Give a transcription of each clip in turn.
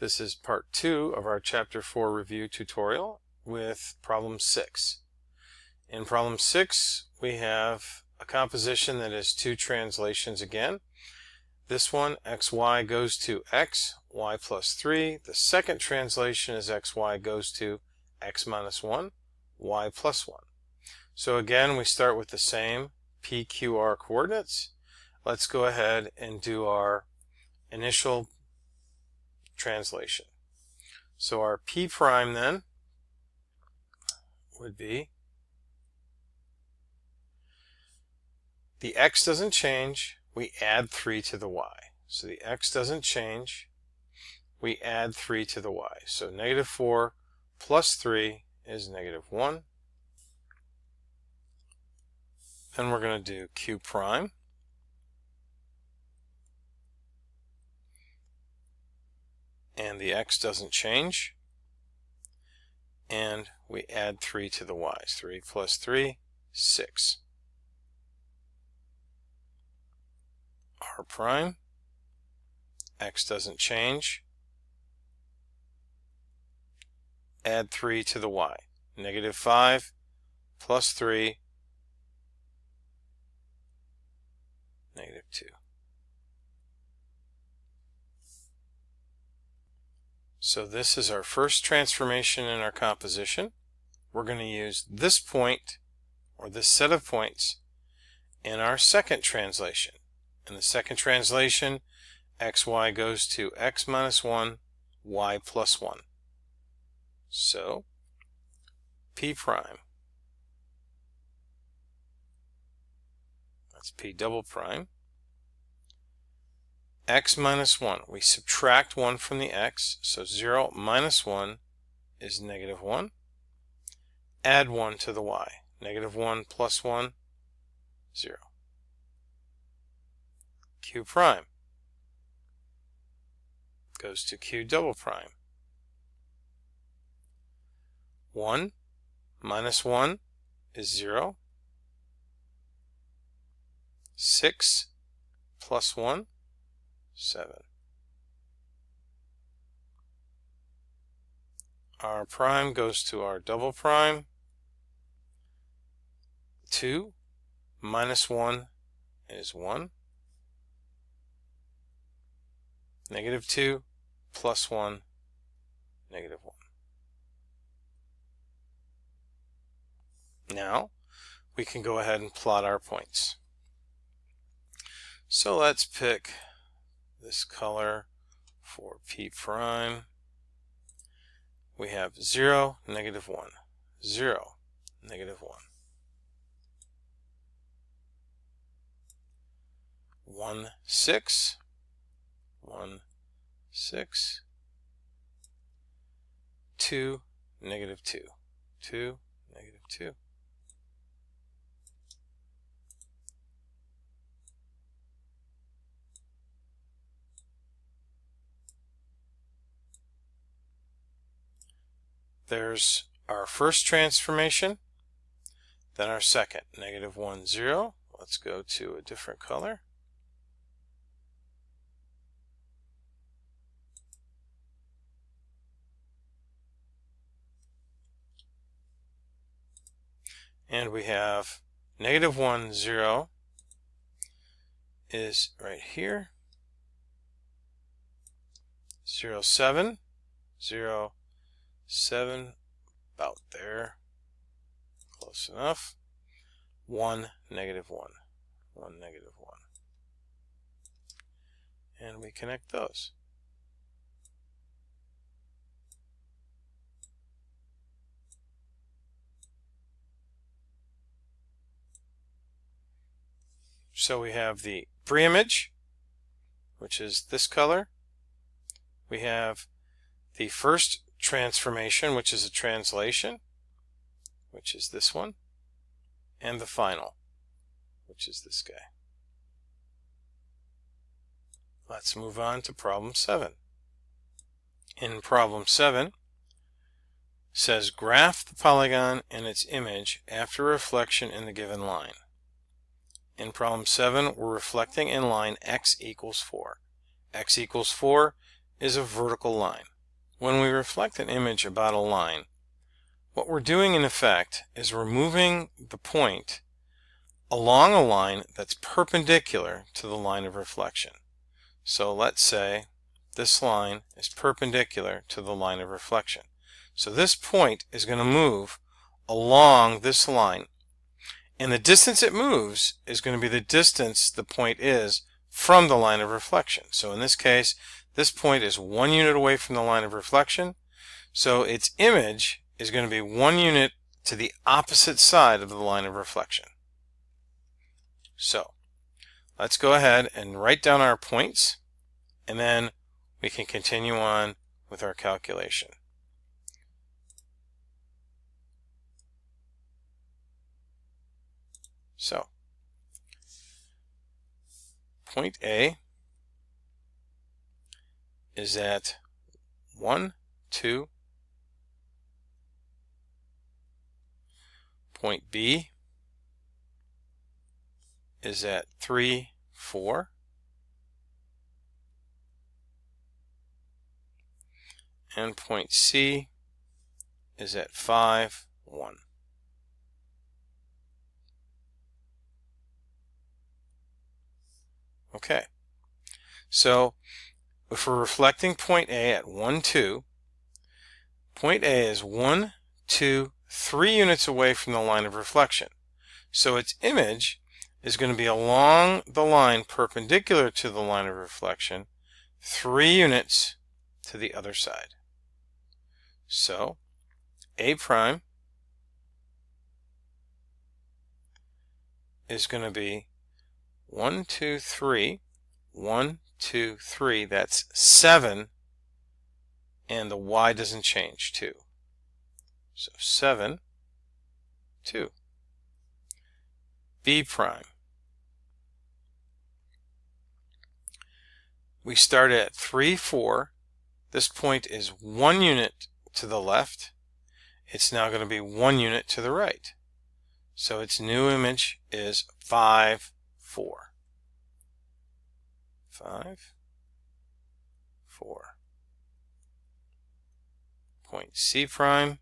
This is part 2 of our Chapter 4 review tutorial with problem 6. In problem 6, we have a composition that has two translations again. This one, xy goes to x, y plus 3. The second translation is xy goes to x minus 1, y plus 1. So again, we start with the same PQR coordinates. Let's go ahead and do our initial translation. So our P prime then would be, the x doesn't change, we add 3 to the y. So the x doesn't change, we add 3 to the y. So negative 4 plus 3 is negative 1. Then we're going to do Q prime. And the x doesn't change. And we add 3 to the y's. 3 plus 3, 6. R prime. X doesn't change. Add 3 to the y. Negative 5 plus 3, negative 2. So this is our first transformation in our composition. We're going to use this point, or this set of points, in our second translation. In the second translation, xy goes to x minus 1, y plus 1. So, P prime, that's P double prime, x minus 1. We subtract 1 from the x, so 0 minus 1 is negative 1. Add 1 to the y. Negative 1 plus 1, 0. Q prime goes to Q double prime. 1 minus 1 is 0. 6 plus 1, 7. R prime goes to R double prime. 2 minus 1 is 1. Negative 2 plus 1, negative 1. Now, we can go ahead and plot our points. So let's pick this color for P prime. We have 0, negative 1, 0, negative 1. 1, 6, 1, 6, 2, negative 2, 2, negative 2. There's our first transformation, then our second, negative 1, 0. Let's go to a different color. And we have negative 1, 0 is right here. 0, 7, 0, 7, about there, close enough. 1, negative 1, 1, negative 1. And we connect those. So we have the pre-image, which is this color. We have the first transformation, which is a translation, which is this one, and the final, which is this guy. Let's move on to problem 7. In problem 7, says graph the polygon and its image after reflection in the given line. In problem 7, we're reflecting in line x equals 4. X equals 4 is a vertical line. When we reflect an image about a line, what we're doing in effect is we're moving the point along a line that's perpendicular to the line of reflection. So let's say this line is perpendicular to the line of reflection. So this point is going to move along this line, and the distance it moves is going to be the distance the point is from the line of reflection. So in this case, this point is 1 unit away from the line of reflection, so its image is going to be 1 unit to the opposite side of the line of reflection. So let's go ahead and write down our points, and then we can continue on with our calculation. So point A is at 1, 2. Point B is at 3, 4. And point C is at 5, 1. Okay, so if we're reflecting point A at 1, 2, point A is 1, 2, 3 units away from the line of reflection. So its image is going to be along the line perpendicular to the line of reflection, 3 units to the other side. So A prime is going to be 1, 2, 3, 1, 2, 3, that's 7, and the y doesn't change, 2. So 7, 2. B prime. We start at 3, 4. This point is 1 unit to the left. It's now going to be 1 unit to the right. So its new image is 5, 4. 5, 4. Point C prime.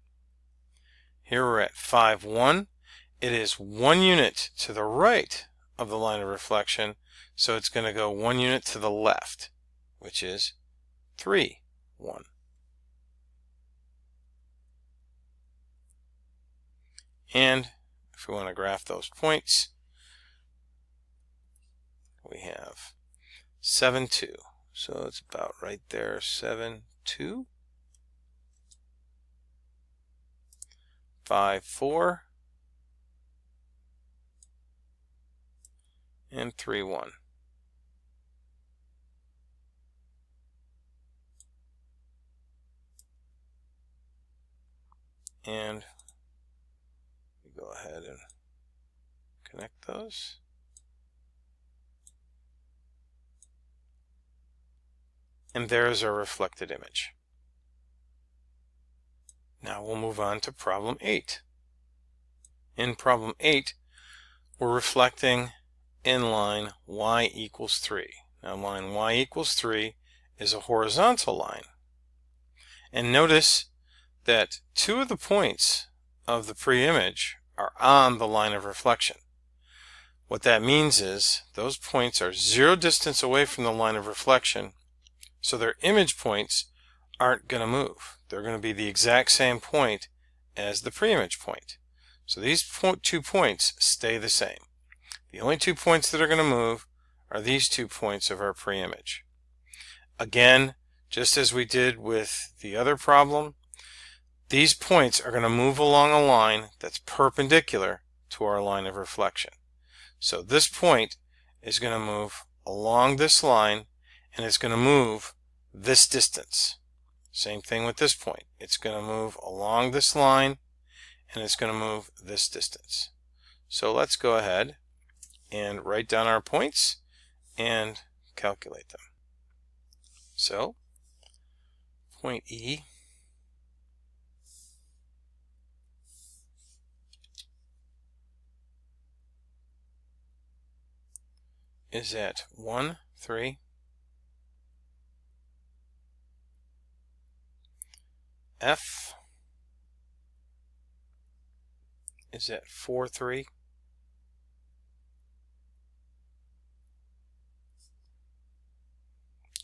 Here we're at 5, 1. It is 1 unit to the right of the line of reflection, so it's going to go 1 unit to the left, which is 3, 1. And if we want to graph those points, we have 7, 2. So it's about right there, 7, 2. 5, 4. And 3, 1. And we go ahead and connect those. And there's our reflected image. Now we'll move on to problem 8. In problem 8, we're reflecting in line y equals 3. Now line y equals 3 is a horizontal line. And notice that 2 of the points of the pre-image are on the line of reflection. What that means is those points are 0 distance away from the line of reflection, so their image points aren't going to move. They're going to be the exact same point as the pre-image point. So these 2 points stay the same. The only 2 points that are going to move are these 2 points of our pre-image. Again, just as we did with the other problem, these points are going to move along a line that's perpendicular to our line of reflection. So this point is going to move along this line, and it's going to move this distance. Same thing with this point. It's going to move along this line, and it's going to move this distance. So let's go ahead and write down our points and calculate them. So point E is at 1, 3, F is at 4, 3.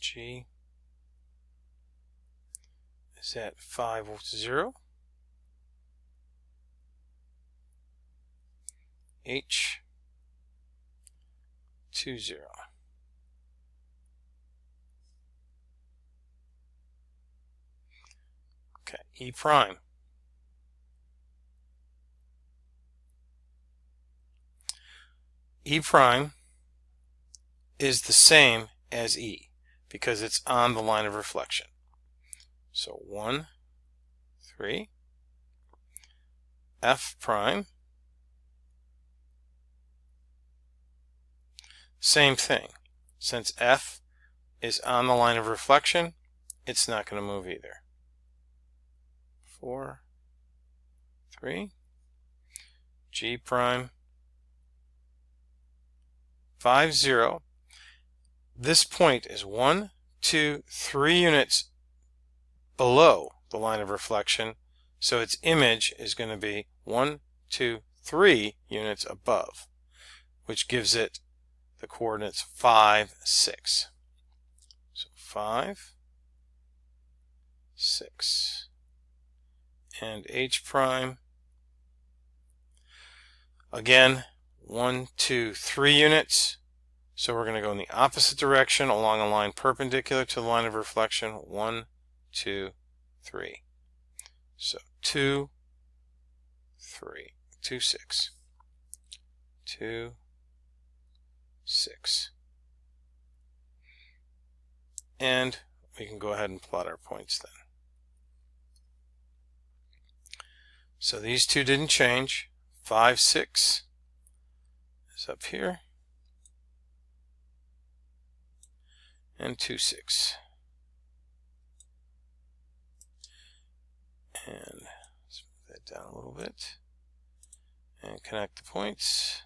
G is at 5, 0. H 2, 0. Okay, E prime. E prime is the same as E because it's on the line of reflection. So 1, 3. F prime, same thing. Since F is on the line of reflection, it's not going to move either. 4, 3. G prime, 5, 0. This point is 1, 2, 3 units below the line of reflection, so its image is going to be 1, 2, 3 units above, which gives it the coordinates 5, 6. So 5, 6. And H prime, again, 1, 2, 3 units. So we're going to go in the opposite direction along a line perpendicular to the line of reflection. 1, 2, 3. So 2, 3, 2, 6. 2, 6. And we can go ahead and plot our points then. So these two didn't change. 5, 6 is up here. And 2, 6. And let's move that down a little bit. And connect the points.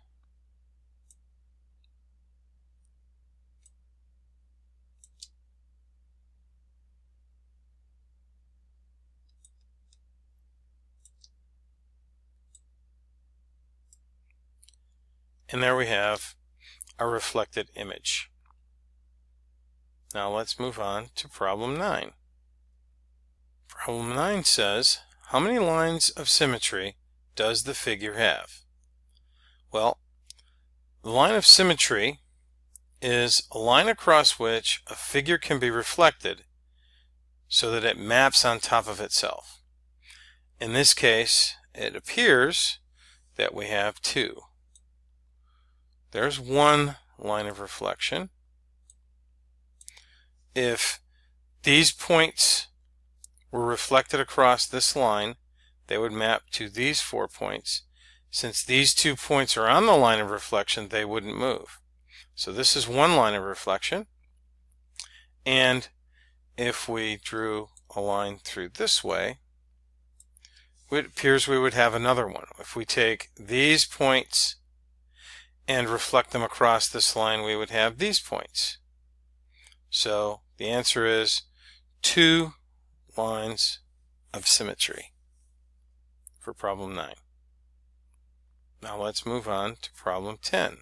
And there we have our reflected image. Now let's move on to problem 9. Problem 9 says, how many lines of symmetry does the figure have? Well, the line of symmetry is a line across which a figure can be reflected so that it maps on top of itself. In this case, it appears that we have 2. There's one line of reflection. If these points were reflected across this line, they would map to these 4 points. Since these 2 points are on the line of reflection, they wouldn't move. So this is one line of reflection. And if we drew a line through this way, it appears we would have another one. If we take these points and reflect them across this line, we would have these points. So the answer is 2 lines of symmetry for problem 9. Now let's move on to problem 10.